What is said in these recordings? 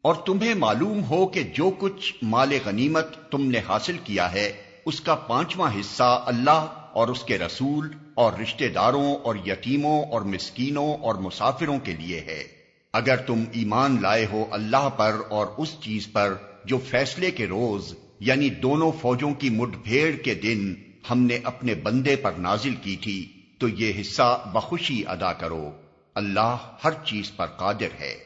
اور تمہیں معلوم ہو کہ جو کچھ مال غنیمت تم نے حاصل کیا ہے اس کا 5واں حصہ اللہ اور اس کے رسول اور رشتہ داروں اور یتیموں اور مسکینوں اور مسافروں کے لیے ہے، اگر تم ایمان لائے ہو اللہ پر اور اس چیز پر جو فیصلے کے روز یعنی دونوں فوجوں کی مٹ بھیڑ کے دن ہم نے اپنے بندے پر نازل کی تھی، تو یہ حصہ بخوشی ادا کرو، اللہ ہر چیز پر قادر ہے۔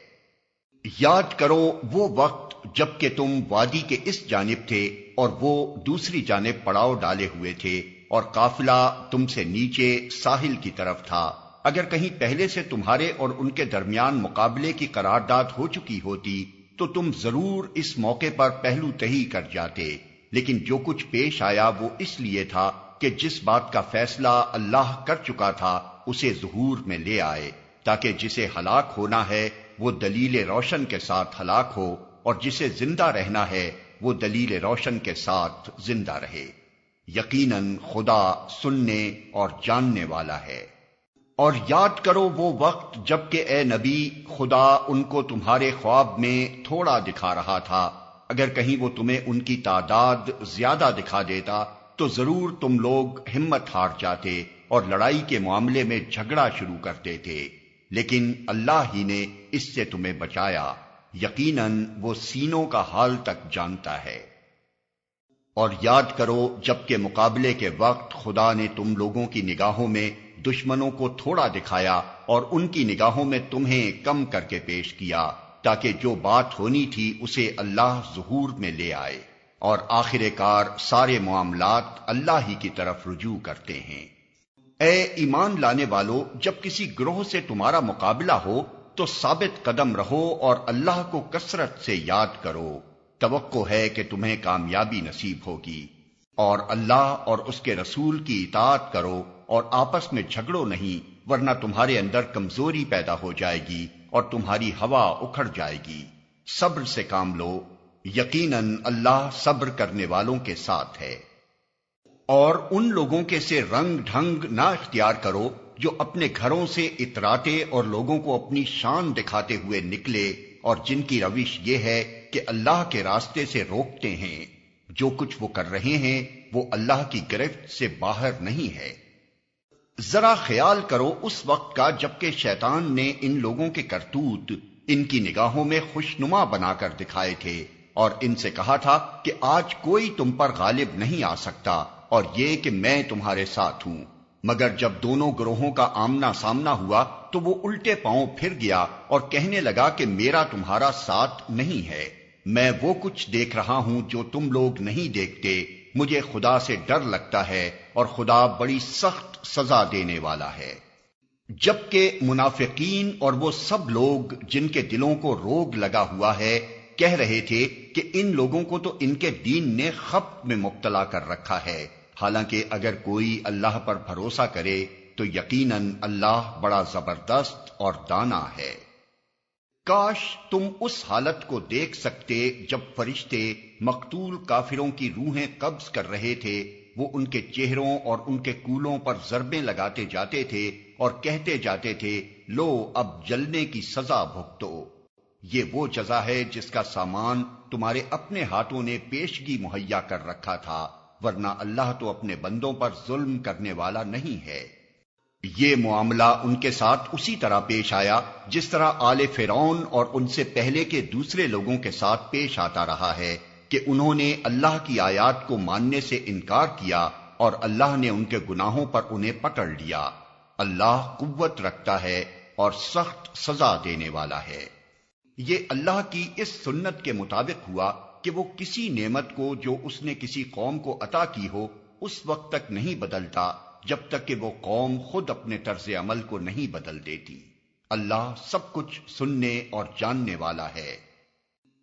یاد کرو وہ وقت جب کہ تم وادی کے اس جانب تھے اور وہ دوسری جانب پڑاؤ ڈالے ہوئے تھے، اور قافلہ تم سے نیچے ساحل کی طرف تھا۔ اگر کہیں پہلے سے تمہارے اور ان کے درمیان مقابلے کی قرارداد ہو چکی ہوتی تو تم ضرور اس موقع پر پہلو تہی کر جاتے، لیکن جو کچھ پیش آیا وہ اس لیے تھا کہ جس بات کا فیصلہ اللہ کر چکا تھا اسے ظہور میں لے آئے، تاکہ جسے ہلاک ہونا ہے وہ دلیل روشن کے ساتھ ہلاک ہو، اور جسے زندہ رہنا ہے وہ دلیل روشن کے ساتھ زندہ رہے۔ یقیناً خدا سننے اور جاننے والا ہے۔ اور یاد کرو وہ وقت جب کہ اے نبی خدا ان کو تمہارے خواب میں تھوڑا دکھا رہا تھا، اگر کہیں وہ تمہیں ان کی تعداد زیادہ دکھا دیتا تو ضرور تم لوگ ہمت ہار جاتے اور لڑائی کے معاملے میں جھگڑا شروع کر دیتے، لیکن اللہ ہی نے اس سے تمہیں بچایا، یقیناً وہ سینوں کا حال تک جانتا ہے۔ اور یاد کرو جب کہ مقابلے کے وقت خدا نے تم لوگوں کی نگاہوں میں دشمنوں کو تھوڑا دکھایا اور ان کی نگاہوں میں تمہیں کم کر کے پیش کیا، تاکہ جو بات ہونی تھی اسے اللہ ظہور میں لے آئے، اور آخر کار سارے معاملات اللہ ہی کی طرف رجوع کرتے ہیں۔ اے ایمان لانے والو، جب کسی گروہ سے تمہارا مقابلہ ہو تو ثابت قدم رہو اور اللہ کو کثرت سے یاد کرو، توقع ہے کہ تمہیں کامیابی نصیب ہوگی، اور اللہ اور اس کے رسول کی اطاعت کرو اور آپس میں جھگڑو نہیں، ورنہ تمہارے اندر کمزوری پیدا ہو جائے گی اور تمہاری ہوا اکھڑ جائے گی۔ صبر سے کام لو، یقیناً اللہ صبر کرنے والوں کے ساتھ ہے۔ اور ان لوگوں کے سے رنگ ڈھنگ نہ اختیار کرو جو اپنے گھروں سے اتراتے اور لوگوں کو اپنی شان دکھاتے ہوئے نکلے، اور جن کی روش یہ ہے کہ اللہ کے راستے سے روکتے ہیں۔ جو کچھ وہ کر رہے ہیں وہ اللہ کی گرفت سے باہر نہیں ہے۔ ذرا خیال کرو اس وقت کا جبکہ شیطان نے ان لوگوں کے کرتوت ان کی نگاہوں میں خوشنما بنا کر دکھائے تھے، اور ان سے کہا تھا کہ آج کوئی تم پر غالب نہیں آ سکتا، اور یہ کہ میں تمہارے ساتھ ہوں۔ مگر جب دونوں گروہوں کا آمنا سامنا ہوا تو وہ الٹے پاؤں پھر گیا اور کہنے لگا کہ میرا تمہارا ساتھ نہیں ہے، میں وہ کچھ دیکھ رہا ہوں جو تم لوگ نہیں دیکھتے، مجھے خدا سے ڈر لگتا ہے اور خدا بڑی سخت سزا دینے والا ہے۔ جبکہ منافقین اور وہ سب لوگ جن کے دلوں کو روگ لگا ہوا ہے کہہ رہے تھے کہ ان لوگوں کو تو ان کے دین نے خبط میں مبتلا کر رکھا ہے، حالانکہ اگر کوئی اللہ پر بھروسہ کرے تو یقیناً اللہ بڑا زبردست اور دانا ہے۔ کاش تم اس حالت کو دیکھ سکتے جب فرشتے مقتول کافروں کی روحیں قبض کر رہے تھے، وہ ان کے چہروں اور ان کے کولوں پر ضربیں لگاتے جاتے تھے اور کہتے جاتے تھے لو اب جلنے کی سزا بھگتو۔ یہ وہ جزا ہے جس کا سامان تمہارے اپنے ہاتھوں نے پیشگی مہیا کر رکھا تھا، ورنہ اللہ تو اپنے بندوں پر ظلم کرنے والا نہیں ہے۔ یہ معاملہ ان کے ساتھ اسی طرح پیش آیا جس طرح آل فرعون اور ان سے پہلے کے دوسرے لوگوں کے ساتھ پیش آتا رہا ہے کہ انہوں نے اللہ کی آیات کو ماننے سے انکار کیا اور اللہ نے ان کے گناہوں پر انہیں پکڑ لیا۔ اللہ قوت رکھتا ہے اور سخت سزا دینے والا ہے۔ یہ اللہ کی اس سنت کے مطابق ہوا کہ وہ کسی نعمت کو جو اس نے کسی قوم کو عطا کی ہو اس وقت تک نہیں بدلتا جب تک کہ وہ قوم خود اپنے طرز عمل کو نہیں بدل دیتی۔ اللہ سب کچھ سننے اور جاننے والا ہے۔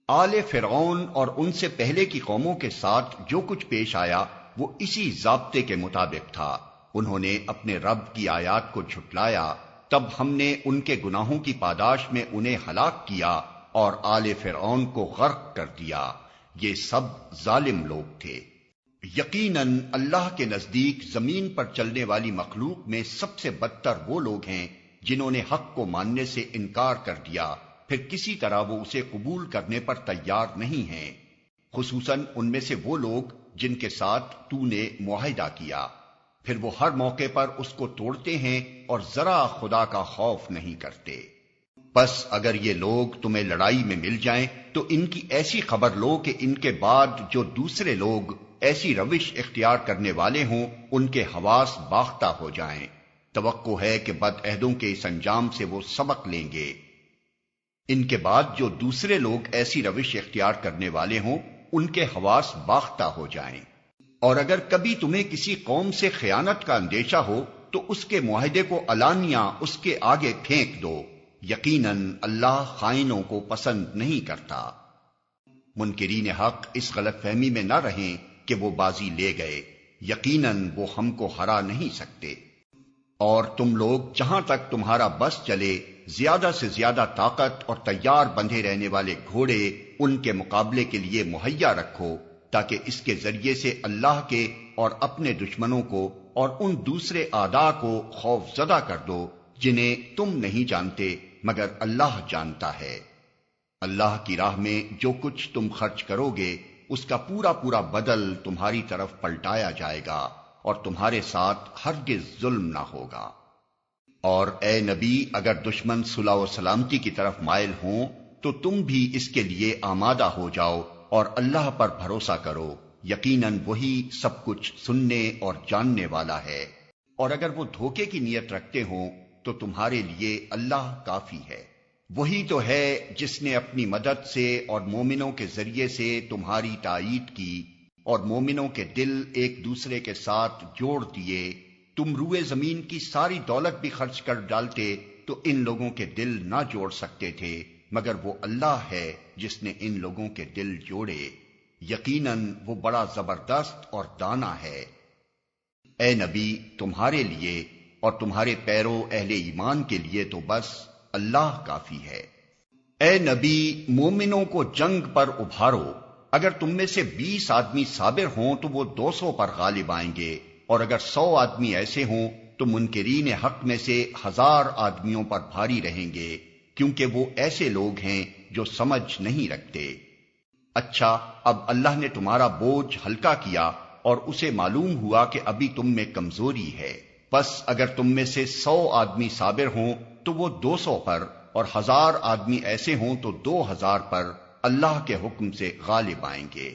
آل فرعون اور ان سے پہلے کی قوموں کے ساتھ جو کچھ پیش آیا وہ اسی ضابطے کے مطابق تھا۔ انہوں نے اپنے رب کی آیات کو جھٹلایا، تب ہم نے ان کے گناہوں کی پاداش میں انہیں ہلاک کیا اور آل فرعون کو غرق کر دیا۔ یہ سب ظالم لوگ تھے۔ یقیناً اللہ کے نزدیک زمین پر چلنے والی مخلوق میں سب سے بدتر وہ لوگ ہیں جنہوں نے حق کو ماننے سے انکار کر دیا پھر کسی طرح وہ اسے قبول کرنے پر تیار نہیں ہیں، خصوصاً ان میں سے وہ لوگ جن کے ساتھ تو نے معاہدہ کیا، پھر وہ ہر موقع پر اس کو توڑتے ہیں اور ذرا خدا کا خوف نہیں کرتے۔ بس اگر یہ لوگ تمہیں لڑائی میں مل جائیں تو ان کی ایسی خبر لو کہ ان کے بعد جو دوسرے لوگ ایسی روش اختیار کرنے والے ہوں ان کے حواس باختہ ہو جائیں۔ توقع ہے کہ بد عہدوں کے اس انجام سے وہ سبق لیں گے۔ ان کے بعد جو دوسرے لوگ ایسی روش اختیار کرنے والے ہوں ان کے حواس باختہ ہو جائیں۔ اور اگر کبھی تمہیں کسی قوم سے خیانت کا اندیشہ ہو تو اس کے معاہدے کو علانیہ اس کے آگے پھینک دو، یقیناً اللہ خائنوں کو پسند نہیں کرتا۔ منکرین حق اس غلط فہمی میں نہ رہیں کہ وہ بازی لے گئے، یقیناً وہ ہم کو ہرا نہیں سکتے۔ اور تم لوگ جہاں تک تمہارا بس چلے زیادہ سے زیادہ طاقت اور تیار بندھے رہنے والے گھوڑے ان کے مقابلے کے لیے مہیا رکھو، تاکہ اس کے ذریعے سے اللہ کے اور اپنے دشمنوں کو اور ان دوسرے اعداء کو خوف زدہ کر دو جنہیں تم نہیں جانتے مگر اللہ جانتا ہے۔ اللہ کی راہ میں جو کچھ تم خرچ کرو گے اس کا پورا پورا بدل تمہاری طرف پلٹایا جائے گا اور تمہارے ساتھ ہرگز ظلم نہ ہوگا۔ اور اے نبی، اگر دشمن صلح و سلامتی کی طرف مائل ہوں تو تم بھی اس کے لیے آمادہ ہو جاؤ اور اللہ پر بھروسہ کرو، یقیناً وہی سب کچھ سننے اور جاننے والا ہے۔ اور اگر وہ دھوکے کی نیت رکھتے ہوں تو تمہارے لیے اللہ کافی ہے۔ وہی تو ہے جس نے اپنی مدد سے اور مومنوں کے ذریعے سے تمہاری تائید کی اور مومنوں کے دل ایک دوسرے کے ساتھ جوڑ دیے۔ تم روئے زمین کی ساری دولت بھی خرچ کر ڈالتے تو ان لوگوں کے دل نہ جوڑ سکتے تھے، مگر وہ اللہ ہے جس نے ان لوگوں کے دل جوڑے، یقیناً وہ بڑا زبردست اور دانا ہے۔ اے نبی، تمہارے لیے اور تمہارے پیرو اہل ایمان کے لیے تو بس اللہ کافی ہے۔ اے نبی، مومنوں کو جنگ پر ابھارو، اگر تم میں سے 20 آدمی صابر ہوں تو وہ 200 پر غالب آئیں گے، اور اگر 100 آدمی ایسے ہوں تو منکرین حق میں سے 1000 آدمیوں پر بھاری رہیں گے، کیونکہ وہ ایسے لوگ ہیں جو سمجھ نہیں رکھتے۔ اچھا، اب اللہ نے تمہارا بوجھ ہلکا کیا اور اسے معلوم ہوا کہ ابھی تم میں کمزوری ہے، پس اگر تم میں سے 100 آدمی صابر ہوں تو وہ 200 پر، اور 1000 آدمی ایسے ہوں تو 2000 پر اللہ کے حکم سے غالب آئیں گے،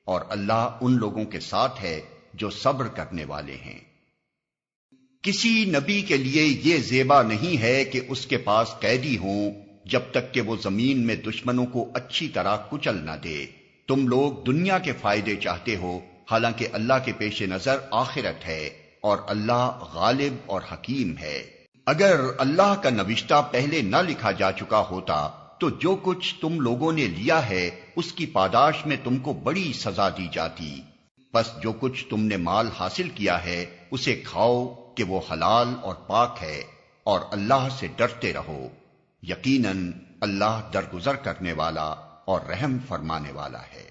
اور اللہ ان لوگوں کے ساتھ ہے جو صبر کرنے والے ہیں۔ کسی نبی کے لیے یہ زیبا نہیں ہے کہ اس کے پاس قیدی ہوں جب تک کہ وہ زمین میں دشمنوں کو اچھی طرح کچل نہ دے۔ تم لوگ دنیا کے فائدے چاہتے ہو، حالانکہ اللہ کے پیش نظر آخرت ہے، اور اللہ غالب اور حکیم ہے۔ اگر اللہ کا نوشتہ پہلے نہ لکھا جا چکا ہوتا تو جو کچھ تم لوگوں نے لیا ہے اس کی پاداش میں تم کو بڑی سزا دی جاتی۔ بس جو کچھ تم نے مال حاصل کیا ہے اسے کھاؤ کہ وہ حلال اور پاک ہے، اور اللہ سے ڈرتے رہو، یقیناً اللہ درگزر کرنے والا اور رحم فرمانے والا ہے۔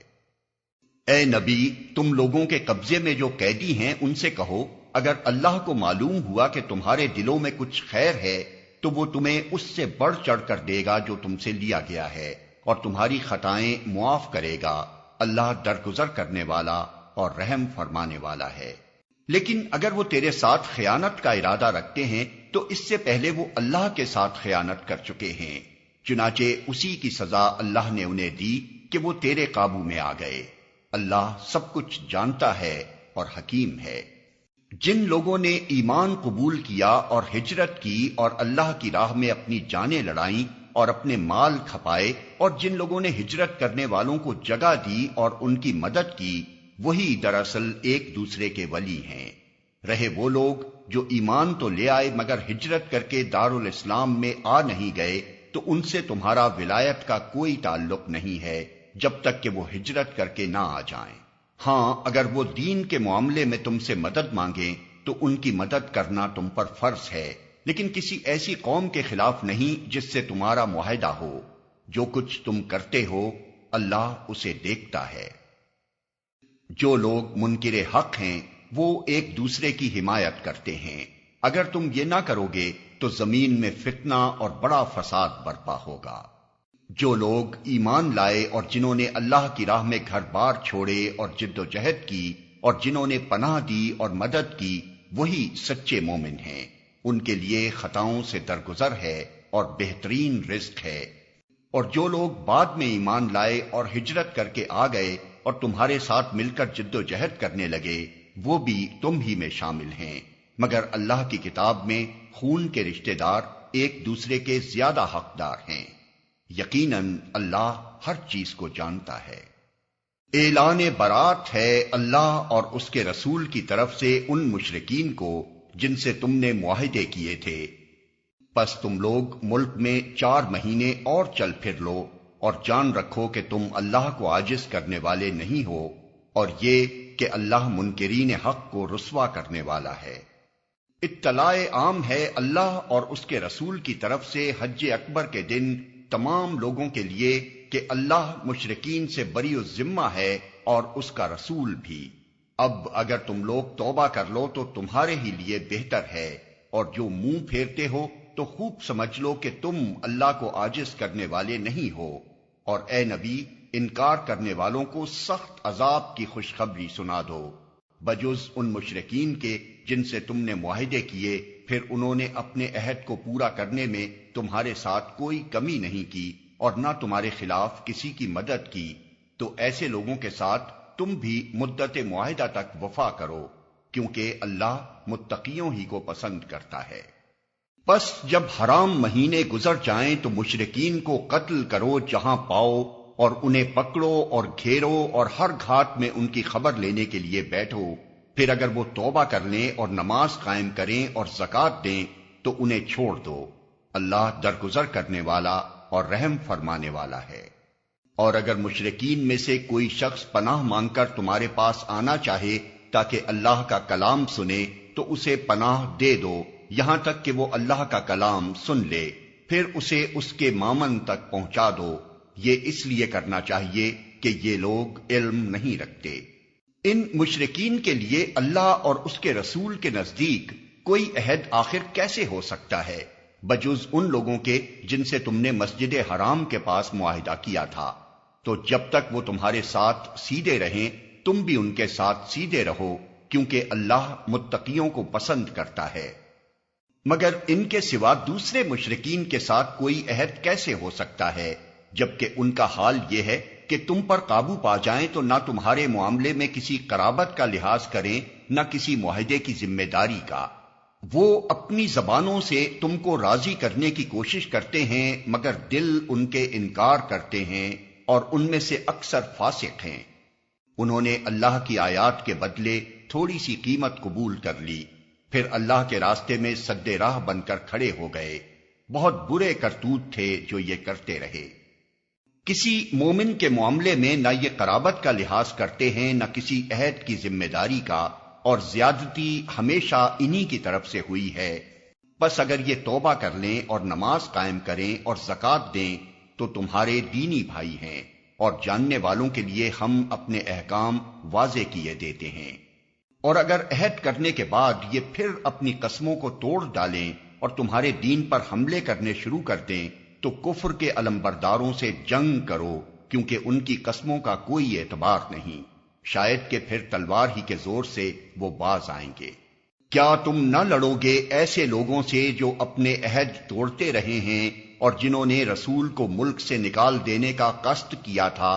اے نبی، تم لوگوں کے قبضے میں جو قیدی ہیں ان سے کہو، اگر اللہ کو معلوم ہوا کہ تمہارے دلوں میں کچھ خیر ہے تو وہ تمہیں اس سے بڑھ چڑھ کر دے گا جو تم سے لیا گیا ہے، اور تمہاری خطائیں معاف کرے گا۔ اللہ درگزر کرنے والا اور رحم فرمانے والا ہے۔ لیکن اگر وہ تیرے ساتھ خیانت کا ارادہ رکھتے ہیں تو اس سے پہلے وہ اللہ کے ساتھ خیانت کر چکے ہیں، چنانچہ اسی کی سزا اللہ نے انہیں دی کہ وہ تیرے قابو میں آ گئے۔ اللہ سب کچھ جانتا ہے اور حکیم ہے۔ جن لوگوں نے ایمان قبول کیا اور ہجرت کی اور اللہ کی راہ میں اپنی جانیں لڑائیں اور اپنے مال کھپائے، اور جن لوگوں نے ہجرت کرنے والوں کو جگہ دی اور ان کی مدد کی، وہی دراصل ایک دوسرے کے ولی ہیں۔ رہے وہ لوگ جو ایمان تو لے آئے مگر ہجرت کر کے دارالاسلام میں آ نہیں گئے تو ان سے تمہارا ولایت کا کوئی تعلق نہیں ہے جب تک کہ وہ ہجرت کر کے نہ آ جائیں۔ ہاں، اگر وہ دین کے معاملے میں تم سے مدد مانگیں تو ان کی مدد کرنا تم پر فرض ہے، لیکن کسی ایسی قوم کے خلاف نہیں جس سے تمہارا معاہدہ ہو۔ جو کچھ تم کرتے ہو اللہ اسے دیکھتا ہے۔ جو لوگ منکر حق ہیں وہ ایک دوسرے کی حمایت کرتے ہیں، اگر تم یہ نہ کرو گے تو زمین میں فتنہ اور بڑا فساد برپا ہوگا۔ جو لوگ ایمان لائے اور جنہوں نے اللہ کی راہ میں گھر بار چھوڑے اور جد و جہد کی اور جنہوں نے پناہ دی اور مدد کی، وہی سچے مومن ہیں۔ ان کے لیے خطاؤں سے درگزر ہے اور بہترین رزق ہے۔ اور جو لوگ بعد میں ایمان لائے اور ہجرت کر کے آ گئے اور تمہارے ساتھ مل کر جد و جہد کرنے لگے، وہ بھی تم ہی میں شامل ہیں، مگر اللہ کی کتاب میں خون کے رشتہ دار ایک دوسرے کے زیادہ حقدار ہیں۔ یقیناً اللہ ہر چیز کو جانتا ہے۔ اعلان برات ہے اللہ اور اس کے رسول کی طرف سے ان مشرکین کو جن سے تم نے معاہدے کیے تھے، پس تم لوگ ملک میں 4 مہینے اور چل پھر لو اور جان رکھو کہ تم اللہ کو عاجز کرنے والے نہیں ہو، اور یہ کہ اللہ منکرین حق کو رسوا کرنے والا ہے۔ اطلاع عام ہے اللہ اور اس کے رسول کی طرف سے حج اکبر کے دن تمام لوگوں کے لیے کہ اللہ مشرکین سے بری الذمہ ہے اور اس کا رسول بھی۔ اب اگر تم لوگ توبہ کر لو تو تمہارے ہی لیے بہتر ہے، اور جو منہ پھیرتے ہو تو خوب سمجھ لو کہ تم اللہ کو عاجز کرنے والے نہیں ہو، اور اے نبی انکار کرنے والوں کو سخت عذاب کی خوشخبری سنا دو، بجز ان مشرکین کے جن سے تم نے معاہدے کیے، پھر انہوں نے اپنے عہد کو پورا کرنے میں تمہارے ساتھ کوئی کمی نہیں کی اور نہ تمہارے خلاف کسی کی مدد کی، تو ایسے لوگوں کے ساتھ تم بھی مدت معاہدہ تک وفا کرو، کیونکہ اللہ متقیوں ہی کو پسند کرتا ہے۔ پس جب حرام مہینے گزر جائیں تو مشرکین کو قتل کرو جہاں پاؤ، اور انہیں پکڑو اور گھیرو اور ہر گھاٹ میں ان کی خبر لینے کے لیے بیٹھو، پھر اگر وہ توبہ کر لیں اور نماز قائم کریں اور زکوٰۃ دیں تو انہیں چھوڑ دو، اللہ درگزر کرنے والا اور رحم فرمانے والا ہے۔ اور اگر مشرکین میں سے کوئی شخص پناہ مانگ کر تمہارے پاس آنا چاہے تاکہ اللہ کا کلام سنے تو اسے پناہ دے دو، یہاں تک کہ وہ اللہ کا کلام سن لے، پھر اسے اس کے مامن تک پہنچا دو۔ یہ اس لیے کرنا چاہیے کہ یہ لوگ علم نہیں رکھتے۔ ان مشرکین کے لیے اللہ اور اس کے رسول کے نزدیک کوئی عہد آخر کیسے ہو سکتا ہے بجز ان لوگوں کے جن سے تم نے مسجد حرام کے پاس معاہدہ کیا تھا؟ تو جب تک وہ تمہارے ساتھ سیدھے رہیں تم بھی ان کے ساتھ سیدھے رہو، کیونکہ اللہ متقیوں کو پسند کرتا ہے۔ مگر ان کے سوا دوسرے مشرکین کے ساتھ کوئی عہد کیسے ہو سکتا ہے، جبکہ ان کا حال یہ ہے کہ تم پر قابو پا جائیں تو نہ تمہارے معاملے میں کسی قرابت کا لحاظ کریں نہ کسی معاہدے کی ذمہ داری کا۔ وہ اپنی زبانوں سے تم کو راضی کرنے کی کوشش کرتے ہیں مگر دل ان کے انکار کرتے ہیں، اور ان میں سے اکثر فاسق ہیں۔ انہوں نے اللہ کی آیات کے بدلے تھوڑی سی قیمت قبول کر لی، پھر اللہ کے راستے میں سد راہ بن کر کھڑے ہو گئے۔ بہت برے کرتوت تھے جو یہ کرتے رہے۔ کسی مومن کے معاملے میں نہ یہ قرابت کا لحاظ کرتے ہیں نہ کسی عہد کی ذمہ داری کا، اور زیادتی ہمیشہ انہی کی طرف سے ہوئی ہے۔ بس اگر یہ توبہ کر لیں اور نماز قائم کریں اور زکوٰۃ دیں تو تمہارے دینی بھائی ہیں، اور جاننے والوں کے لیے ہم اپنے احکام واضح کیے دیتے ہیں۔ اور اگر عہد کرنے کے بعد یہ پھر اپنی قسموں کو توڑ ڈالیں اور تمہارے دین پر حملے کرنے شروع کر دیں تو کفر کے علمبرداروں سے جنگ کرو، کیونکہ ان کی قسموں کا کوئی اعتبار نہیں، شاید کہ پھر تلوار ہی کے زور سے وہ باز آئیں گے۔ کیا تم نہ لڑو گے ایسے لوگوں سے جو اپنے عہد توڑتے رہے ہیں اور جنہوں نے رسول کو ملک سے نکال دینے کا قصد کیا تھا،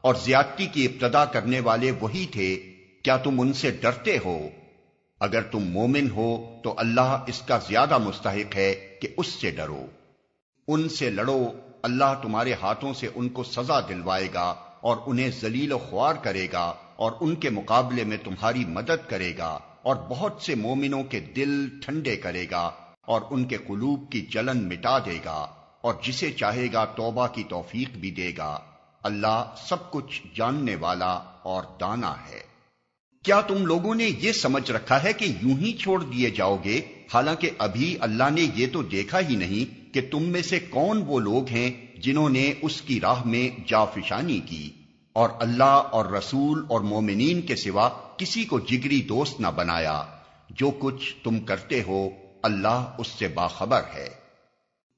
اور زیادتی کی ابتدا کرنے والے وہی تھے؟ کیا تم ان سے ڈرتے ہو؟ اگر تم مومن ہو تو اللہ اس کا زیادہ مستحق ہے کہ اس سے ڈرو۔ ان سے لڑو، اللہ تمہارے ہاتھوں سے ان کو سزا دلوائے گا اور انہیں ذلیل و خوار کرے گا، اور ان کے مقابلے میں تمہاری مدد کرے گا، اور بہت سے مومنوں کے دل ٹھنڈے کرے گا اور ان کے قلوب کی جلن مٹا دے گا، اور جسے چاہے گا توبہ کی توفیق بھی دے گا۔ اللہ سب کچھ جاننے والا اور دانا ہے۔ کیا تم لوگوں نے یہ سمجھ رکھا ہے کہ یوں ہی چھوڑ دیے جاؤ گے، حالانکہ ابھی اللہ نے یہ تو دیکھا ہی نہیں کہ تم میں سے کون وہ لوگ ہیں جنہوں نے اس کی راہ میں جافشانی کی، اور اللہ اور رسول اور مومنین کے سوا کسی کو جگری دوست نہ بنایا۔ جو کچھ تم کرتے ہو اللہ اس سے باخبر ہے۔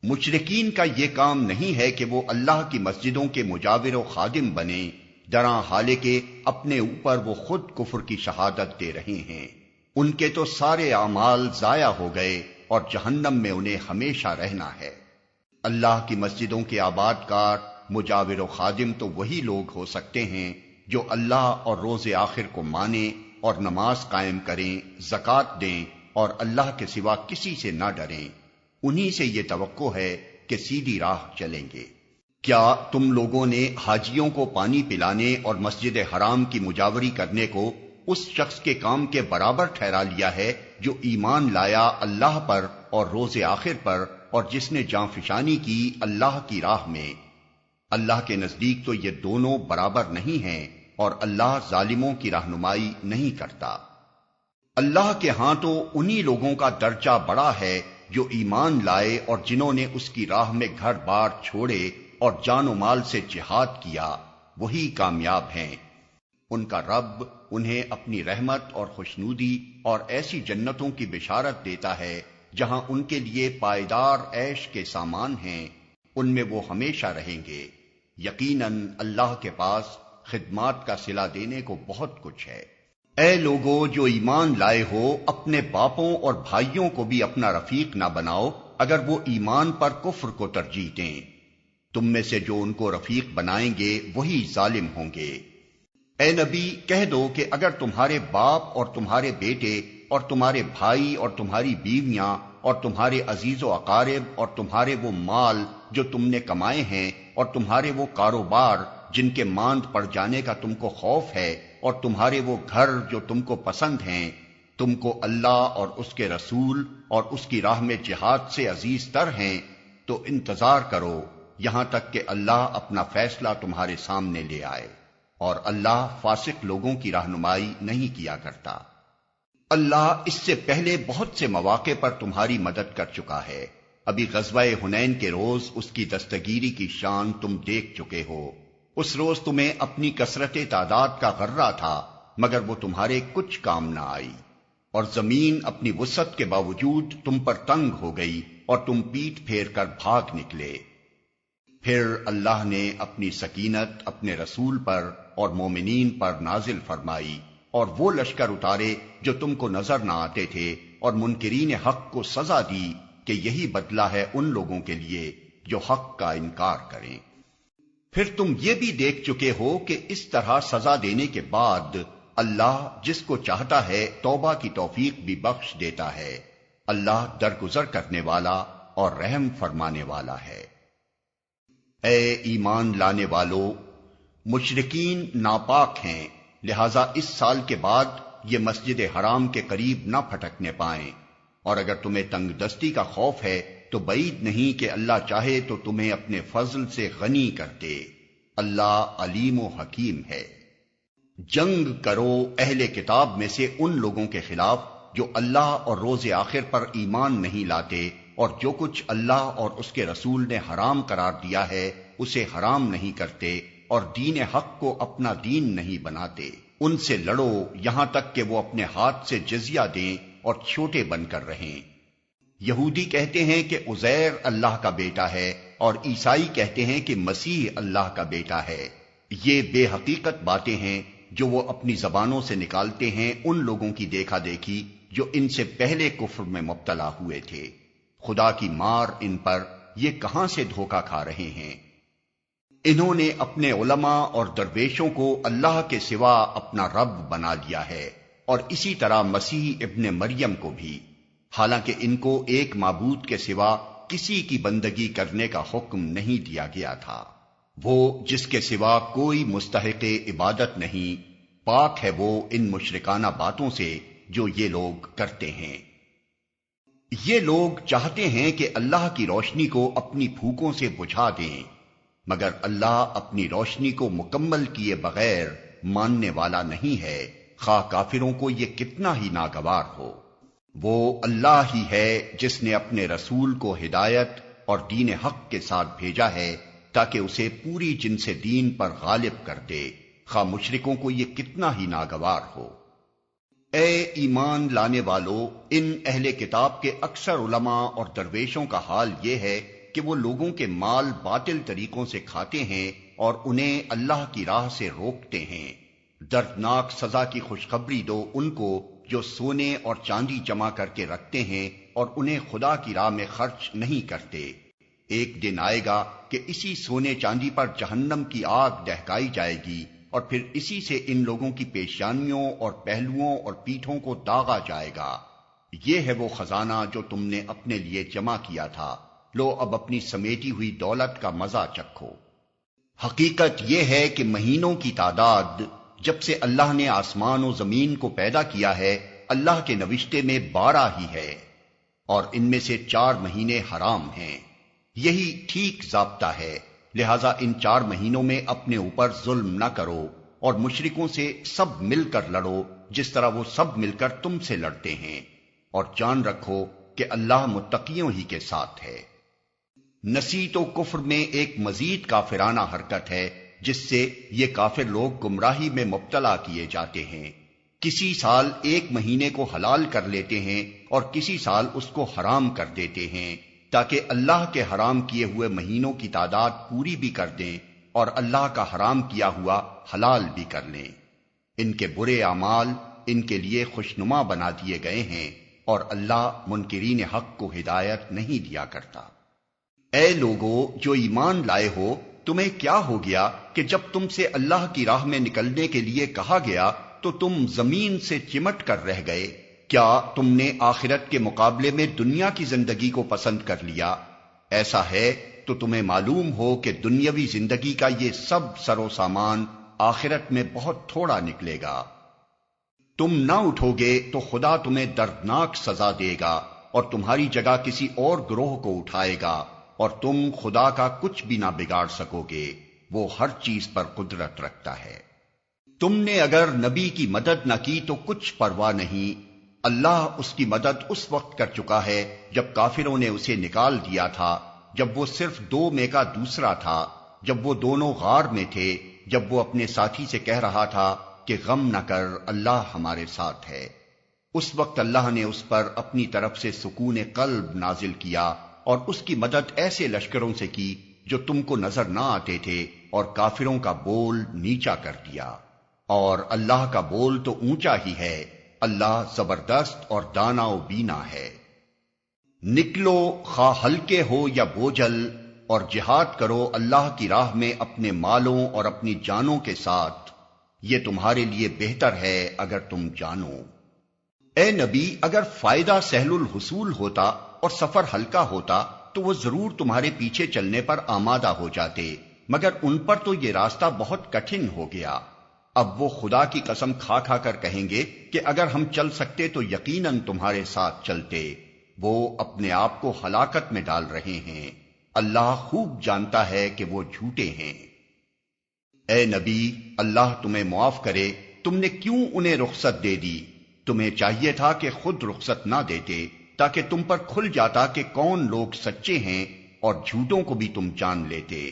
مشرکین کا یہ کام نہیں ہے کہ وہ اللہ کی مسجدوں کے مجاور و خادم بنے، درا حالے کہ اپنے اوپر وہ خود کفر کی شہادت دے رہے ہیں۔ ان کے تو سارے اعمال ضائع ہو گئے اور جہنم میں انہیں ہمیشہ رہنا ہے۔ اللہ کی مسجدوں کے آباد کار، مجاور و خادم تو وہی لوگ ہو سکتے ہیں جو اللہ اور روز آخر کو مانیں اور نماز قائم کریں، زکوٰۃ دیں اور اللہ کے سوا کسی سے نہ ڈریں۔ انہی سے یہ توقع ہے کہ سیدھی راہ چلیں گے۔ کیا تم لوگوں نے حاجیوں کو پانی پلانے اور مسجد حرام کی مجاوری کرنے کو اس شخص کے کام کے برابر ٹھہرا لیا ہے جو ایمان لایا اللہ پر اور روز آخر پر اور جس نے جاں فشانی کی اللہ کی راہ میں؟ اللہ کے نزدیک تو یہ دونوں برابر نہیں ہیں اور اللہ ظالموں کی رہنمائی نہیں کرتا۔ اللہ کے ہاں تو انہی لوگوں کا درجہ بڑا ہے جو ایمان لائے اور جنہوں نے اس کی راہ میں گھر بار چھوڑے اور جان و مال سے جہاد کیا، وہی کامیاب ہیں۔ ان کا رب انہیں اپنی رحمت اور خوشنودی اور ایسی جنتوں کی بشارت دیتا ہے جہاں ان کے لیے پائیدار عیش کے سامان ہیں، ان میں وہ ہمیشہ رہیں گے۔ یقیناً اللہ کے پاس خدمات کا صلہ دینے کو بہت کچھ ہے۔ اے لوگو جو ایمان لائے ہو، اپنے باپوں اور بھائیوں کو بھی اپنا رفیق نہ بناؤ اگر وہ ایمان پر کفر کو ترجیح دیں۔ تم میں سے جو ان کو رفیق بنائیں گے وہی ظالم ہوں گے۔ اے نبی کہہ دو کہ اگر تمہارے باپ اور تمہارے بیٹے اور تمہارے بھائی اور تمہاری بیویاں اور تمہارے عزیز و اقارب اور تمہارے وہ مال جو تم نے کمائے ہیں اور تمہارے وہ کاروبار جن کے ماند پڑ جانے کا تم کو خوف ہے اور تمہارے وہ گھر جو تم کو پسند ہیں، تم کو اللہ اور اس کے رسول اور اس کی راہ میں جہاد سے عزیز تر ہیں، تو انتظار کرو یہاں تک کہ اللہ اپنا فیصلہ تمہارے سامنے لے آئے، اور اللہ فاسق لوگوں کی رہنمائی نہیں کیا کرتا۔ اللہ اس سے پہلے بہت سے مواقع پر تمہاری مدد کر چکا ہے۔ ابھی غزوہ حنین کے روز اس کی دستگیری کی شان تم دیکھ چکے ہو۔ اس روز تمہیں اپنی کثرت تعداد کا غرہ تھا، مگر وہ تمہارے کچھ کام نہ آئی، اور زمین اپنی وسعت کے باوجود تم پر تنگ ہو گئی اور تم پیٹ پھیر کر بھاگ نکلے۔ پھر اللہ نے اپنی سکینت اپنے رسول پر اور مومنین پر نازل فرمائی اور وہ لشکر اتارے جو تم کو نظر نہ آتے تھے، اور منکرین حق کو سزا دی کہ یہی بدلہ ہے ان لوگوں کے لیے جو حق کا انکار کریں۔ پھر تم یہ بھی دیکھ چکے ہو کہ اس طرح سزا دینے کے بعد اللہ جس کو چاہتا ہے توبہ کی توفیق بھی بخش دیتا ہے۔ اللہ درگزر کرنے والا اور رحم فرمانے والا ہے۔ اے ایمان لانے والو، مشرکین ناپاک ہیں، لہذا اس سال کے بعد یہ مسجد حرام کے قریب نہ پھٹکنے پائیں، اور اگر تمہیں تنگ دستی کا خوف ہے تو بعید نہیں کہ اللہ چاہے تو تمہیں اپنے فضل سے غنی کر دے۔ اللہ علیم و حکیم ہے۔ جنگ کرو اہل کتاب میں سے ان لوگوں کے خلاف جو اللہ اور روز آخر پر ایمان نہیں لاتے اور جو کچھ اللہ اور اس کے رسول نے حرام قرار دیا ہے اسے حرام نہیں کرتے اور دین حق کو اپنا دین نہیں بناتے۔ ان سے لڑو یہاں تک کہ وہ اپنے ہاتھ سے جزیہ دیں اور چھوٹے بن کر رہیں۔ یہودی کہتے ہیں کہ عزیر اللہ کا بیٹا ہے اور عیسائی کہتے ہیں کہ مسیح اللہ کا بیٹا ہے۔ یہ بے حقیقت باتیں ہیں جو وہ اپنی زبانوں سے نکالتے ہیں ان لوگوں کی دیکھا دیکھی جو ان سے پہلے کفر میں مبتلا ہوئے تھے۔ خدا کی مار ان پر، یہ کہاں سے دھوکہ کھا رہے ہیں۔ انہوں نے اپنے علماء اور درویشوں کو اللہ کے سوا اپنا رب بنا لیا ہے، اور اسی طرح مسیح ابن مریم کو بھی، حالانکہ ان کو ایک معبود کے سوا کسی کی بندگی کرنے کا حکم نہیں دیا گیا تھا۔ وہ جس کے سوا کوئی مستحق عبادت نہیں، پاک ہے وہ ان مشرکانہ باتوں سے جو یہ لوگ کرتے ہیں۔ یہ لوگ چاہتے ہیں کہ اللہ کی روشنی کو اپنی پھوکوں سے بجھا دیں، مگر اللہ اپنی روشنی کو مکمل کیے بغیر ماننے والا نہیں ہے، خواہ کافروں کو یہ کتنا ہی ناگوار ہو۔ وہ اللہ ہی ہے جس نے اپنے رسول کو ہدایت اور دین حق کے ساتھ بھیجا ہے تاکہ اسے پوری جنس دین پر غالب کر دے، خواہ مشرکوں کو یہ کتنا ہی ناگوار ہو۔ اے ایمان لانے والو، ان اہل کتاب کے اکثر علماء اور درویشوں کا حال یہ ہے کہ وہ لوگوں کے مال باطل طریقوں سے کھاتے ہیں اور انہیں اللہ کی راہ سے روکتے ہیں۔ دردناک سزا کی خوشخبری دو ان کو جو سونے اور چاندی جمع کر کے رکھتے ہیں اور انہیں خدا کی راہ میں خرچ نہیں کرتے۔ ایک دن آئے گا کہ اسی سونے چاندی پر جہنم کی آگ دہکائی جائے گی اور پھر اسی سے ان لوگوں کی پیشانیوں اور پہلوؤں اور پیٹھوں کو داغا جائے گا۔ یہ ہے وہ خزانہ جو تم نے اپنے لیے جمع کیا تھا، لو اب اپنی سمیٹی ہوئی دولت کا مزہ چکھو۔ حقیقت یہ ہے کہ مہینوں کی تعداد جب سے اللہ نے آسمان و زمین کو پیدا کیا ہے اللہ کے نوشتے میں 12 ہی ہے، اور ان میں سے 4 مہینے حرام ہیں۔ یہی ٹھیک ضابطہ ہے، لہذا ان 4 مہینوں میں اپنے اوپر ظلم نہ کرو اور مشرکوں سے سب مل کر لڑو جس طرح وہ سب مل کر تم سے لڑتے ہیں، اور جان رکھو کہ اللہ متقیوں ہی کے ساتھ ہے۔ نسیت و کفر میں ایک مزید کافرانہ حرکت ہے جس سے یہ کافر لوگ گمراہی میں مبتلا کیے جاتے ہیں۔ کسی سال ایک مہینے کو حلال کر لیتے ہیں اور کسی سال اس کو حرام کر دیتے ہیں تاکہ اللہ کے حرام کیے ہوئے مہینوں کی تعداد پوری بھی کر دیں اور اللہ کا حرام کیا ہوا حلال بھی کر لیں۔ ان کے برے اعمال ان کے لیے خوشنما بنا دیے گئے ہیں اور اللہ منکرین حق کو ہدایت نہیں دیا کرتا۔ اے لوگو جو ایمان لائے ہو، تمہیں کیا ہو گیا کہ جب تم سے اللہ کی راہ میں نکلنے کے لیے کہا گیا تو تم زمین سے چمٹ کر رہ گئے؟ کیا تم نے آخرت کے مقابلے میں دنیا کی زندگی کو پسند کر لیا؟ ایسا ہے تو تمہیں معلوم ہو کہ دنیاوی زندگی کا یہ سب سر و سامان آخرت میں بہت تھوڑا نکلے گا۔ تم نہ اٹھو گے تو خدا تمہیں دردناک سزا دے گا اور تمہاری جگہ کسی اور گروہ کو اٹھائے گا، اور تم خدا کا کچھ بھی نہ بگاڑ سکو گے، وہ ہر چیز پر قدرت رکھتا ہے۔ تم نے اگر نبی کی مدد نہ کی تو کچھ پرواہ نہیں، اللہ اس کی مدد اس وقت کر چکا ہے جب کافروں نے اسے نکال دیا تھا، جب وہ صرف 2 میں کا دوسرا تھا، جب وہ دونوں غار میں تھے، جب وہ اپنے ساتھی سے کہہ رہا تھا کہ غم نہ کر، اللہ ہمارے ساتھ ہے۔ اس وقت اللہ نے اس پر اپنی طرف سے سکون قلب نازل کیا اور اس کی مدد ایسے لشکروں سے کی جو تم کو نظر نہ آتے تھے، اور کافروں کا بول نیچا کر دیا، اور اللہ کا بول تو اونچا ہی ہے، اللہ زبردست اور دانا و بینا ہے۔ نکلو خواہ ہلکے ہو یا بوجھل، اور جہاد کرو اللہ کی راہ میں اپنے مالوں اور اپنی جانوں کے ساتھ، یہ تمہارے لیے بہتر ہے اگر تم جانو۔ اے نبی، اگر فائدہ سہل الحصول ہوتا اور سفر ہلکا ہوتا تو وہ ضرور تمہارے پیچھے چلنے پر آمادہ ہو جاتے، مگر ان پر تو یہ راستہ بہت کٹھن ہو گیا۔ اب وہ خدا کی قسم کھا کھا کر کہیں گے کہ اگر ہم چل سکتے تو یقیناً تمہارے ساتھ چلتے۔ وہ اپنے آپ کو ہلاکت میں ڈال رہے ہیں، اللہ خوب جانتا ہے کہ وہ جھوٹے ہیں۔ اے نبی، اللہ تمہیں معاف کرے، تم نے کیوں انہیں رخصت دے دی؟ تمہیں چاہیے تھا کہ خود رخصت نہ دیتے تاکہ تم پر کھل جاتا کہ کون لوگ سچے ہیں، اور جھوٹوں کو بھی تم جان لیتے۔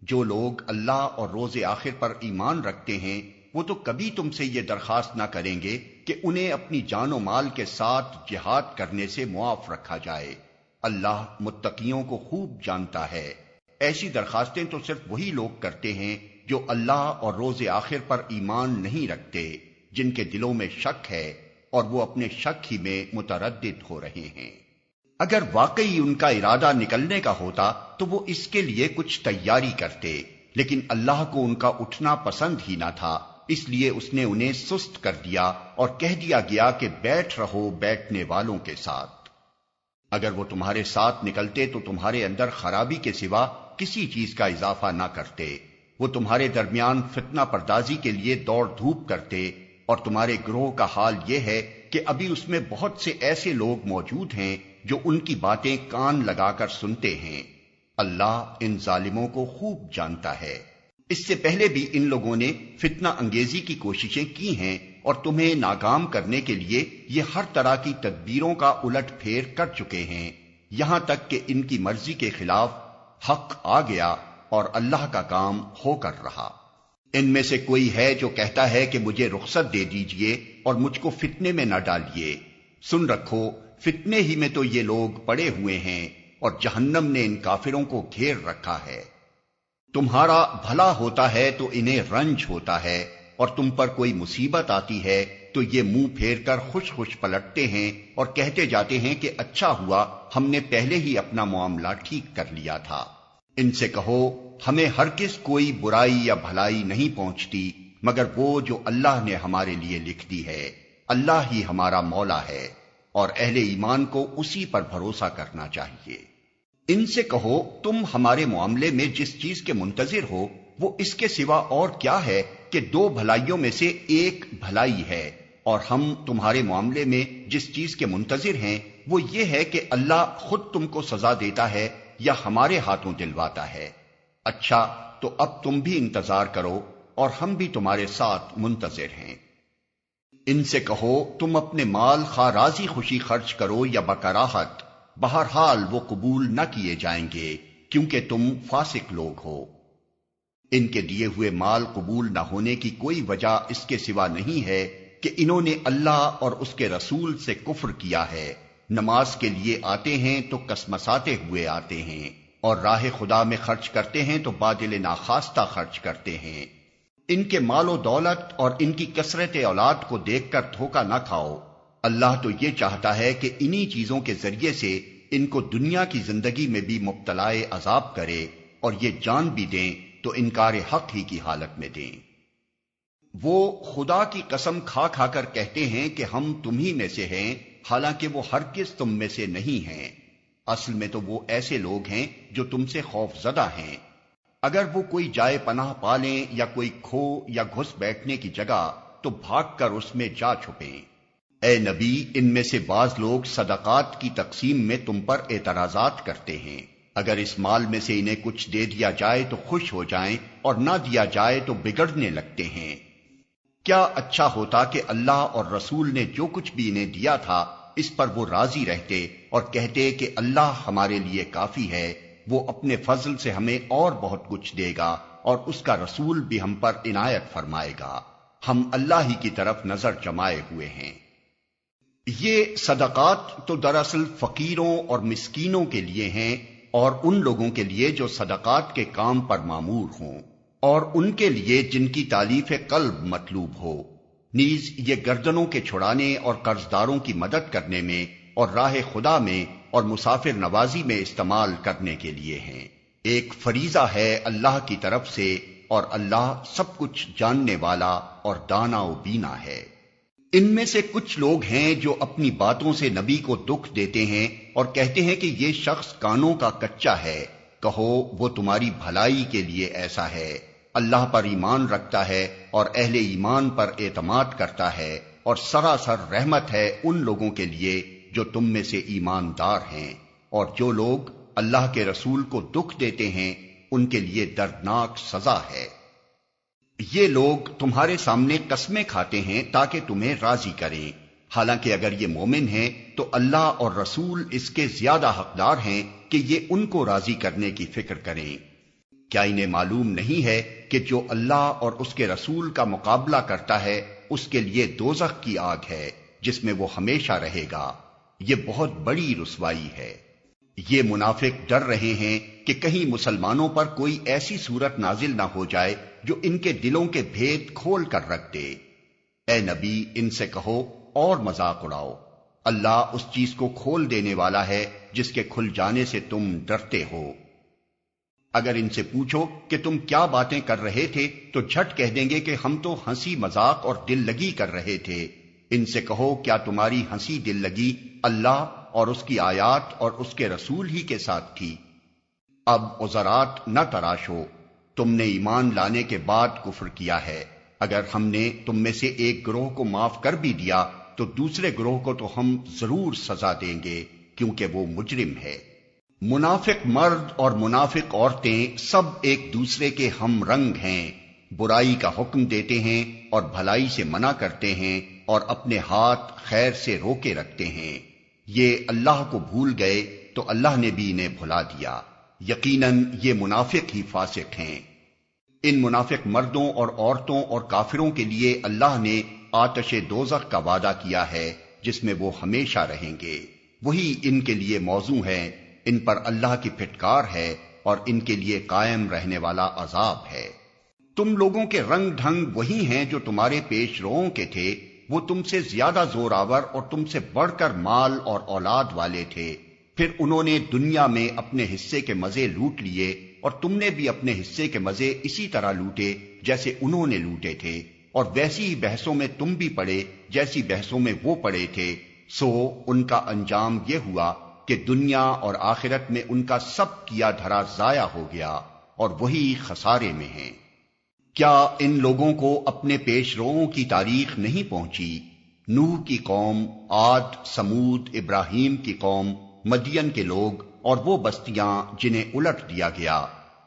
جو لوگ اللہ اور روز آخر پر ایمان رکھتے ہیں وہ تو کبھی تم سے یہ درخواست نہ کریں گے کہ انہیں اپنی جان و مال کے ساتھ جہاد کرنے سے معاف رکھا جائے۔ اللہ متقیوں کو خوب جانتا ہے۔ ایسی درخواستیں تو صرف وہی لوگ کرتے ہیں جو اللہ اور روز آخر پر ایمان نہیں رکھتے، جن کے دلوں میں شک ہے اور وہ اپنے شک ہی میں متردد ہو رہے ہیں۔ اگر واقعی ان کا ارادہ نکلنے کا ہوتا تو وہ اس کے لیے کچھ تیاری کرتے، لیکن اللہ کو ان کا اٹھنا پسند ہی نہ تھا، اس لیے اس نے انہیں سست کر دیا اور کہہ دیا گیا کہ بیٹھ رہو بیٹھنے والوں کے ساتھ۔ اگر وہ تمہارے ساتھ نکلتے تو تمہارے اندر خرابی کے سوا کسی چیز کا اضافہ نہ کرتے، وہ تمہارے درمیان فتنہ پردازی کے لیے دوڑ دھوپ کرتے، اور تمہارے گروہ کا حال یہ ہے کہ ابھی اس میں بہت سے ایسے لوگ موجود ہیں جو ان کی باتیں کان لگا کر سنتے ہیں۔ اللہ ان ظالموں کو خوب جانتا ہے۔ اس سے پہلے بھی ان لوگوں نے فتنہ انگیزی کی کوششیں کی ہیں اور تمہیں ناکام کرنے کے لیے یہ ہر طرح کی تدبیروں کا الٹ پھیر کر چکے ہیں، یہاں تک کہ ان کی مرضی کے خلاف حق آ گیا اور اللہ کا کام ہو کر رہا۔ ان میں سے کوئی ہے جو کہتا ہے کہ مجھے رخصت دے دیجئے اور مجھ کو فتنے میں نہ ڈالیے۔ سن رکھو، فتنے ہی میں تو یہ لوگ پڑے ہوئے ہیں، اور جہنم نے ان کافروں کو گھیر رکھا ہے۔ تمہارا بھلا ہوتا ہے تو انہیں رنج ہوتا ہے، اور تم پر کوئی مصیبت آتی ہے تو یہ منہ پھیر کر خوش خوش پلٹتے ہیں اور کہتے جاتے ہیں کہ اچھا ہوا ہم نے پہلے ہی اپنا معاملہ ٹھیک کر لیا تھا۔ ان سے کہو ہمیں ہرگز کوئی برائی یا بھلائی نہیں پہنچتی مگر وہ جو اللہ نے ہمارے لیے لکھ دی ہے۔ اللہ ہی ہمارا مولا ہے اور اہل ایمان کو اسی پر بھروسہ کرنا چاہیے۔ ان سے کہو تم ہمارے معاملے میں جس چیز کے منتظر ہو وہ اس کے سوا اور کیا ہے کہ دو بھلائیوں میں سے ایک بھلائی ہے، اور ہم تمہارے معاملے میں جس چیز کے منتظر ہیں وہ یہ ہے کہ اللہ خود تم کو سزا دیتا ہے یا ہمارے ہاتھوں دلواتا ہے۔ اچھا تو اب تم بھی انتظار کرو اور ہم بھی تمہارے ساتھ منتظر ہیں۔ ان سے کہو تم اپنے مال خواہ راضی خوشی خرچ کرو یا بکراہت، بہرحال وہ قبول نہ کیے جائیں گے کیونکہ تم فاسق لوگ ہو۔ ان کے دیے ہوئے مال قبول نہ ہونے کی کوئی وجہ اس کے سوا نہیں ہے کہ انہوں نے اللہ اور اس کے رسول سے کفر کیا ہے۔ نماز کے لیے آتے ہیں تو کسمساتے ہوئے آتے ہیں، اور راہ خدا میں خرچ کرتے ہیں تو بادل ناخواستہ خرچ کرتے ہیں۔ ان کے مال و دولت اور ان کی کثرت اولاد کو دیکھ کر دھوکہ نہ کھاؤ۔ اللہ تو یہ چاہتا ہے کہ انہی چیزوں کے ذریعے سے ان کو دنیا کی زندگی میں بھی مبتلا عذاب کرے، اور یہ جان بھی دیں تو انکار حق ہی کی حالت میں دیں۔ وہ خدا کی قسم کھا کھا کر کہتے ہیں کہ ہم تمہی میں سے ہیں، حالانکہ وہ ہرگز تم میں سے نہیں ہیں۔ اصل میں تو وہ ایسے لوگ ہیں جو تم سے خوف زدہ ہیں۔ اگر وہ کوئی جائے پناہ پالیں یا کوئی کھو یا گھس بیٹھنے کی جگہ تو بھاگ کر اس میں جا چھپیں۔ اے نبی، ان میں سے بعض لوگ صدقات کی تقسیم میں تم پر اعتراضات کرتے ہیں۔ اگر اس مال میں سے انہیں کچھ دے دیا جائے تو خوش ہو جائیں، اور نہ دیا جائے تو بگڑنے لگتے ہیں۔ کیا اچھا ہوتا کہ اللہ اور رسول نے جو کچھ بھی انہیں دیا تھا اس پر وہ راضی رہتے اور کہتے کہ اللہ ہمارے لیے کافی ہے، وہ اپنے فضل سے ہمیں اور بہت کچھ دے گا، اور اس کا رسول بھی ہم پر عنایت فرمائے گا، ہم اللہ ہی کی طرف نظر جمائے ہوئے ہیں۔ یہ صدقات تو دراصل فقیروں اور مسکینوں کے لیے ہیں، اور ان لوگوں کے لیے جو صدقات کے کام پر مامور ہوں، اور ان کے لیے جن کی تالیف قلب مطلوب ہو، نیز یہ گردنوں کے چھڑانے اور قرضداروں کی مدد کرنے میں اور راہ خدا میں اور مسافر نوازی میں استعمال کرنے کے لیے ہیں۔ ایک فریضہ ہے اللہ کی طرف سے، اور اللہ سب کچھ جاننے والا اور دانا و بینا ہے۔ ان میں سے کچھ لوگ ہیں جو اپنی باتوں سے نبی کو دکھ دیتے ہیں اور کہتے ہیں کہ یہ شخص کانوں کا کچا ہے۔ کہو وہ تمہاری بھلائی کے لیے ایسا ہے۔ اللہ پر ایمان رکھتا ہے اور اہل ایمان پر اعتماد کرتا ہے، اور سراسر رحمت ہے ان لوگوں کے لیے جو تم میں سے ایماندار ہیں، اور جو لوگ اللہ کے رسول کو دکھ دیتے ہیں ان کے لیے دردناک سزا ہے۔ یہ لوگ تمہارے سامنے قسمیں کھاتے ہیں تاکہ تمہیں راضی کریں، حالانکہ اگر یہ مومن ہیں تو اللہ اور رسول اس کے زیادہ حقدار ہیں کہ یہ ان کو راضی کرنے کی فکر کریں۔ کیا انہیں معلوم نہیں ہے کہ جو اللہ اور اس کے رسول کا مقابلہ کرتا ہے اس کے لیے دوزخ کی آگ ہے جس میں وہ ہمیشہ رہے گا، یہ بہت بڑی رسوائی ہے۔ یہ منافق ڈر رہے ہیں کہ کہیں مسلمانوں پر کوئی ایسی صورت نازل نہ ہو جائے جو ان کے دلوں کے بھید کھول کر رکھ دے۔ اے نبی، ان سے کہو اور مذاق اڑاؤ، اللہ اس چیز کو کھول دینے والا ہے جس کے کھل جانے سے تم ڈرتے ہو۔ اگر ان سے پوچھو کہ تم کیا باتیں کر رہے تھے تو جھٹ کہہ دیں گے کہ ہم تو ہنسی مذاق اور دل لگی کر رہے تھے۔ ان سے کہو کیا تمہاری ہنسی دل لگی اللہ اور اس کی آیات اور اس کے رسول ہی کے ساتھ تھی؟ اب عذرات نہ تراشو، تم نے ایمان لانے کے بعد کفر کیا ہے۔ اگر ہم نے تم میں سے ایک گروہ کو معاف کر بھی دیا تو دوسرے گروہ کو تو ہم ضرور سزا دیں گے کیونکہ وہ مجرم ہے۔ منافق مرد اور منافق عورتیں سب ایک دوسرے کے ہم رنگ ہیں، برائی کا حکم دیتے ہیں اور بھلائی سے منع کرتے ہیں، اور اپنے ہاتھ خیر سے روکے رکھتے ہیں۔ یہ اللہ کو بھول گئے تو اللہ نے بھی انہیں بھلا دیا، یقیناً یہ منافق ہی فاسق ہیں۔ ان منافق مردوں اور عورتوں اور کافروں کے لیے اللہ نے آتش دوزخ کا وعدہ کیا ہے جس میں وہ ہمیشہ رہیں گے، وہی ان کے لیے موزوں ہے۔ ان پر اللہ کی پھٹکار ہے اور ان کے لیے قائم رہنے والا عذاب ہے۔ تم لوگوں کے رنگ ڈھنگ وہی ہیں جو تمہارے پیش روؤں کے تھے، وہ تم سے زیادہ زور آور اور تم سے بڑھ کر مال اور اولاد والے تھے، پھر انہوں نے دنیا میں اپنے حصے کے مزے لوٹ لیے اور تم نے بھی اپنے حصے کے مزے اسی طرح لوٹے جیسے انہوں نے لوٹے تھے، اور ویسی ہی بحثوں میں تم بھی پڑے جیسی بحثوں میں وہ پڑے تھے، سو ان کا انجام یہ ہوا کہ دنیا اور آخرت میں ان کا سب کیا دھرا ضائع ہو گیا اور وہی خسارے میں ہیں۔ کیا ان لوگوں کو اپنے پیش روؤں کی تاریخ نہیں پہنچی؟ نوح کی قوم، عاد، سمود، ابراہیم کی قوم، مدین کے لوگ اور وہ بستیاں جنہیں الٹ دیا گیا،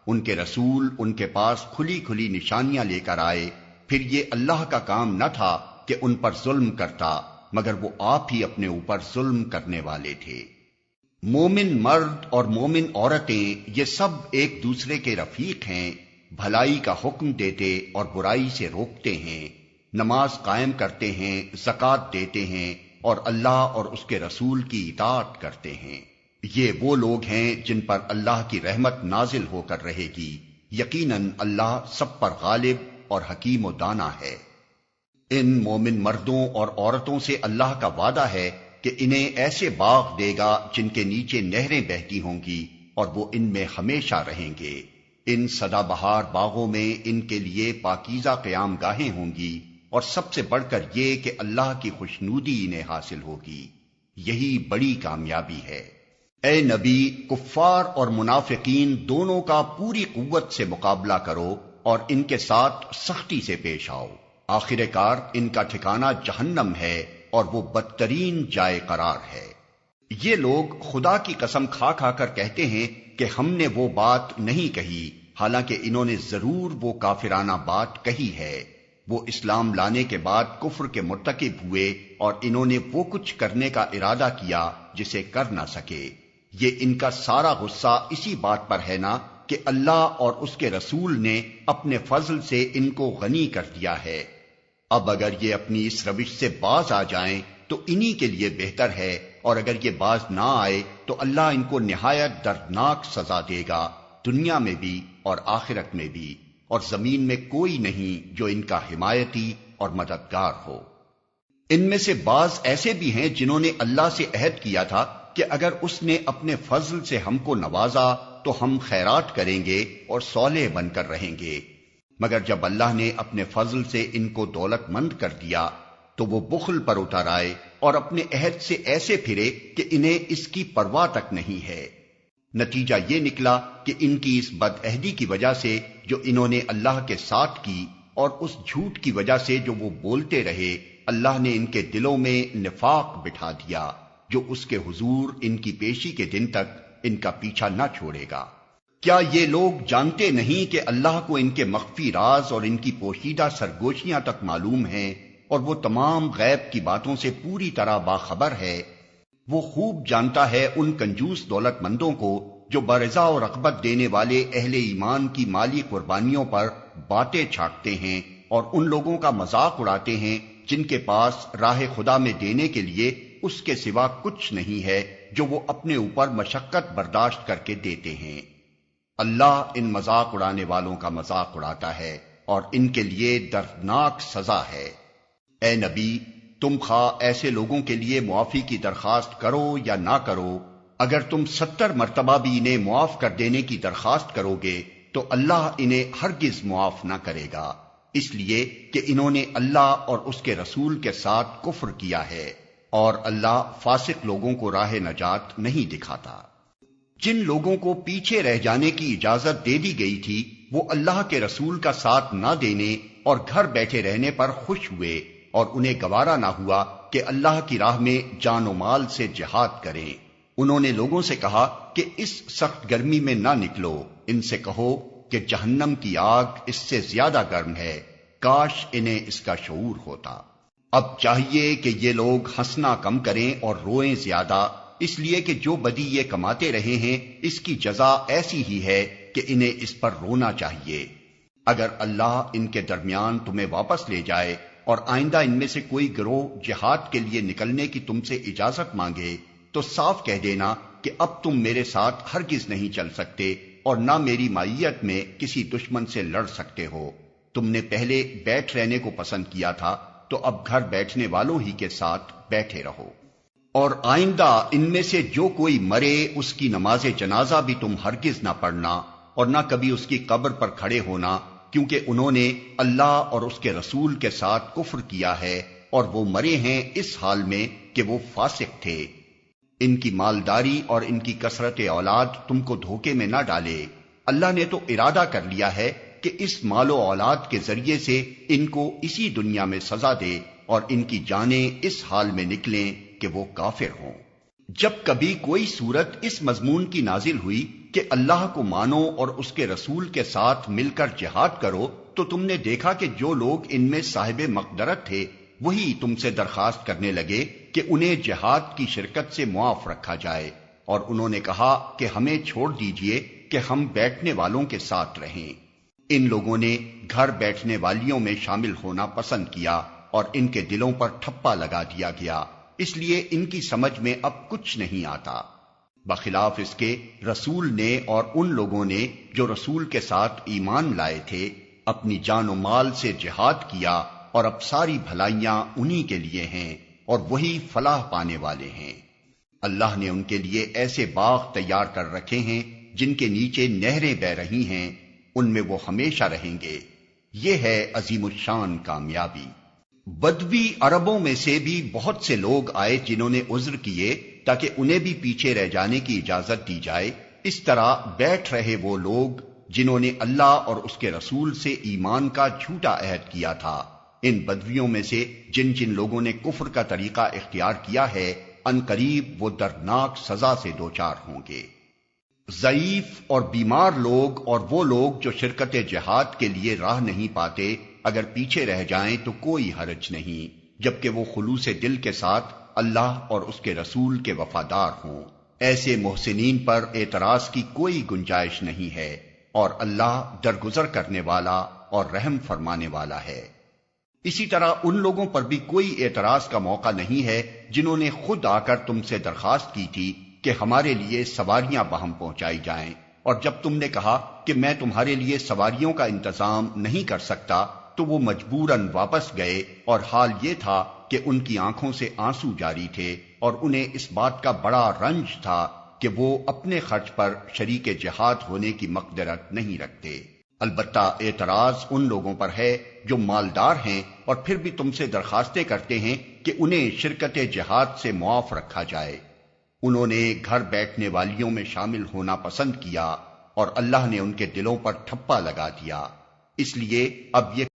ان کے رسول ان کے پاس کھلی کھلی نشانیاں لے کر آئے، پھر یہ اللہ کا کام نہ تھا کہ ان پر ظلم کرتا، مگر وہ آپ ہی اپنے اوپر ظلم کرنے والے تھے۔ مومن مرد اور مومن عورتیں یہ سب ایک دوسرے کے رفیق ہیں، بھلائی کا حکم دیتے اور برائی سے روکتے ہیں، نماز قائم کرتے ہیں، زکوٰۃ دیتے ہیں اور اللہ اور اس کے رسول کی اطاعت کرتے ہیں۔ یہ وہ لوگ ہیں جن پر اللہ کی رحمت نازل ہو کر رہے گی، یقیناً اللہ سب پر غالب اور حکیم و دانا ہے۔ ان مومن مردوں اور عورتوں سے اللہ کا وعدہ ہے کہ انہیں ایسے باغ دے گا جن کے نیچے نہریں بہتی ہوں گی اور وہ ان میں ہمیشہ رہیں گے۔ ان سدا بہار باغوں میں ان کے لیے پاکیزہ قیام گاہیں ہوں گی، اور سب سے بڑھ کر یہ کہ اللہ کی خوشنودی انہیں حاصل ہوگی، یہی بڑی کامیابی ہے۔ اے نبی، کفار اور منافقین دونوں کا پوری قوت سے مقابلہ کرو اور ان کے ساتھ سختی سے پیش آؤ، آخر کار ان کا ٹھکانہ جہنم ہے اور وہ بدترین جائے قرار ہے۔ یہ لوگ خدا کی قسم کھا کھا کر کہتے ہیں کہ ہم نے وہ بات نہیں کہی، حالانکہ انہوں نے ضرور وہ کافرانہ بات کہی ہے۔ وہ اسلام لانے کے بعد کفر کے مرتکب ہوئے اور انہوں نے وہ کچھ کرنے کا ارادہ کیا جسے کر نہ سکے۔ یہ ان کا سارا غصہ اسی بات پر ہے نا کہ اللہ اور اس کے رسول نے اپنے فضل سے ان کو غنی کر دیا ہے۔ اب اگر یہ اپنی اس روش سے باز آ جائیں تو انہی کے لیے بہتر ہے، اور اگر یہ باز نہ آئے تو اللہ ان کو نہایت دردناک سزا دے گا، دنیا میں بھی اور آخرت میں بھی، اور زمین میں کوئی نہیں جو ان کا حمایتی اور مددگار ہو۔ ان میں سے بعض ایسے بھی ہیں جنہوں نے اللہ سے عہد کیا تھا کہ اگر اس نے اپنے فضل سے ہم کو نوازا تو ہم خیرات کریں گے اور صالح بن کر رہیں گے، مگر جب اللہ نے اپنے فضل سے ان کو دولت مند کر دیا تو وہ بخل پر اتر آئے اور اپنے عہد سے ایسے پھرے کہ انہیں اس کی پرواہ تک نہیں ہے۔ نتیجہ یہ نکلا کہ ان کی اس بد عہدی کی وجہ سے جو انہوں نے اللہ کے ساتھ کی اور اس جھوٹ کی وجہ سے جو وہ بولتے رہے، اللہ نے ان کے دلوں میں نفاق بٹھا دیا جو اس کے حضور ان کی پیشی کے دن تک ان کا پیچھا نہ چھوڑے گا۔ کیا یہ لوگ جانتے نہیں کہ اللہ کو ان کے مخفی راز اور ان کی پوشیدہ سرگوشیاں تک معلوم ہیں، اور وہ تمام غیب کی باتوں سے پوری طرح باخبر ہے؟ وہ خوب جانتا ہے ان کنجوس دولت مندوں کو جو برضا و رغبت دینے والے اہل ایمان کی مالی قربانیوں پر باتیں چھاٹتے ہیں، اور ان لوگوں کا مذاق اڑاتے ہیں جن کے پاس راہ خدا میں دینے کے لیے اس کے سوا کچھ نہیں ہے جو وہ اپنے اوپر مشقت برداشت کر کے دیتے ہیں۔ اللہ ان مذاق اڑانے والوں کا مذاق اڑاتا ہے اور ان کے لیے دردناک سزا ہے۔ اے نبی، تم خواہ ایسے لوگوں کے لیے معافی کی درخواست کرو یا نہ کرو، اگر تم 70 مرتبہ بھی انہیں معاف کر دینے کی درخواست کرو گے تو اللہ انہیں ہرگز معاف نہ کرے گا، اس لیے کہ انہوں نے اللہ اور اس کے رسول کے ساتھ کفر کیا ہے، اور اللہ فاسق لوگوں کو راہ نجات نہیں دکھاتا۔ جن لوگوں کو پیچھے رہ جانے کی اجازت دے دی گئی تھی وہ اللہ کے رسول کا ساتھ نہ دینے اور گھر بیٹھے رہنے پر خوش ہوئے، اور انہیں گوارا نہ ہوا کہ اللہ کی راہ میں جان و مال سے جہاد کریں۔ انہوں نے لوگوں سے کہا کہ اس سخت گرمی میں نہ نکلو، ان سے کہو کہ جہنم کی آگ اس سے زیادہ گرم ہے، کاش انہیں اس کا شعور ہوتا۔ اب چاہیے کہ یہ لوگ ہنسنا کم کریں اور روئیں زیادہ، اس لیے کہ جو بدی یہ کماتے رہے ہیں اس کی جزا ایسی ہی ہے کہ انہیں اس پر رونا چاہیے۔ اگر اللہ ان کے درمیان تمہیں واپس لے جائے اور آئندہ ان میں سے کوئی گروہ جہاد کے لیے نکلنے کی تم سے اجازت مانگے تو صاف کہہ دینا کہ اب تم میرے ساتھ ہرگز نہیں چل سکتے اور نہ میری معیت میں کسی دشمن سے لڑ سکتے ہو۔ تم نے پہلے بیٹھ رہنے کو پسند کیا تھا تو اب گھر بیٹھنے والوں ہی کے ساتھ بیٹھے رہو۔ اور آئندہ ان میں سے جو کوئی مرے اس کی نماز جنازہ بھی تم ہرگز نہ پڑھنا اور نہ کبھی اس کی قبر پر کھڑے ہونا، کیونکہ انہوں نے اللہ اور اس کے رسول کے ساتھ کفر کیا ہے اور وہ مرے ہیں اس حال میں کہ وہ فاسق تھے۔ ان کی مالداری اور ان کی کثرت اولاد تم کو دھوکے میں نہ ڈالے۔ اللہ نے تو ارادہ کر لیا ہے کہ اس مال و اولاد کے ذریعے سے ان کو اسی دنیا میں سزا دے اور ان کی جانیں اس حال میں نکلیں کہ وہ کافر ہوں۔ جب کبھی کوئی صورت اس مضمون کی نازل ہوئی کہ اللہ کو مانو اور اس کے رسول کے ساتھ مل کر جہاد کرو، تو تم نے دیکھا کہ جو لوگ ان میں صاحب مقدرت تھے وہی تم سے درخواست کرنے لگے کہ انہیں جہاد کی شرکت سے معاف رکھا جائے، اور انہوں نے کہا کہ ہمیں چھوڑ دیجئے کہ ہم بیٹھنے والوں کے ساتھ رہیں۔ ان لوگوں نے گھر بیٹھنے والیوں میں شامل ہونا پسند کیا اور ان کے دلوں پر ٹھپا لگا دیا گیا، اس لیے ان کی سمجھ میں اب کچھ نہیں آتا۔ بخلاف اس کے رسول نے اور ان لوگوں نے جو رسول کے ساتھ ایمان لائے تھے اپنی جان و مال سے جہاد کیا، اور اب ساری بھلائیاں انہی کے لیے ہیں اور وہی فلاح پانے والے ہیں۔ اللہ نے ان کے لیے ایسے باغ تیار کر رکھے ہیں جن کے نیچے نہریں بہ رہی ہیں، ان میں وہ ہمیشہ رہیں گے۔ یہ ہے عظیم الشان کامیابی۔ بدوی عربوں میں سے بھی بہت سے لوگ آئے جنہوں نے عذر کیے تاکہ انہیں بھی پیچھے رہ جانے کی اجازت دی جائے۔ اس طرح بیٹھ رہے وہ لوگ جنہوں نے اللہ اور اس کے رسول سے ایمان کا جھوٹا عہد کیا تھا۔ ان بدویوں میں سے جن جن لوگوں نے کفر کا طریقہ اختیار کیا ہے، ان قریب وہ دردناک سزا سے دوچار ہوں گے۔ ضعیف اور بیمار لوگ اور وہ لوگ جو شرکت جہاد کے لیے راہ نہیں پاتے، اگر پیچھے رہ جائیں تو کوئی حرج نہیں، جبکہ وہ خلوص دل کے ساتھ اللہ اور اس کے رسول کے وفادار ہوں۔ ایسے محسنین پر اعتراض کی کوئی گنجائش نہیں ہے، اور اللہ درگزر کرنے والا اور رحم فرمانے والا ہے۔ اسی طرح ان لوگوں پر بھی کوئی اعتراض کا موقع نہیں ہے جنہوں نے خود آ کر تم سے درخواست کی تھی کہ ہمارے لیے سواریاں بہم پہنچائی جائیں، اور جب تم نے کہا کہ میں تمہارے لیے سواریوں کا انتظام نہیں کر سکتا تو وہ مجبوراً واپس گئے، اور حال یہ تھا کہ ان کی آنکھوں سے آنسو جاری تھے، اور انہیں اس بات کا بڑا رنج تھا کہ وہ اپنے خرچ پر شریک جہاد ہونے کی مقدرت نہیں رکھتے۔ البتہ اعتراض ان لوگوں پر ہے جو مالدار ہیں اور پھر بھی تم سے درخواستیں کرتے ہیں کہ انہیں شرکت جہاد سے معاف رکھا جائے۔ انہوں نے گھر بیٹھنے والیوں میں شامل ہونا پسند کیا اور اللہ نے ان کے دلوں پر ٹھپا لگا دیا، اس لیے اب یہ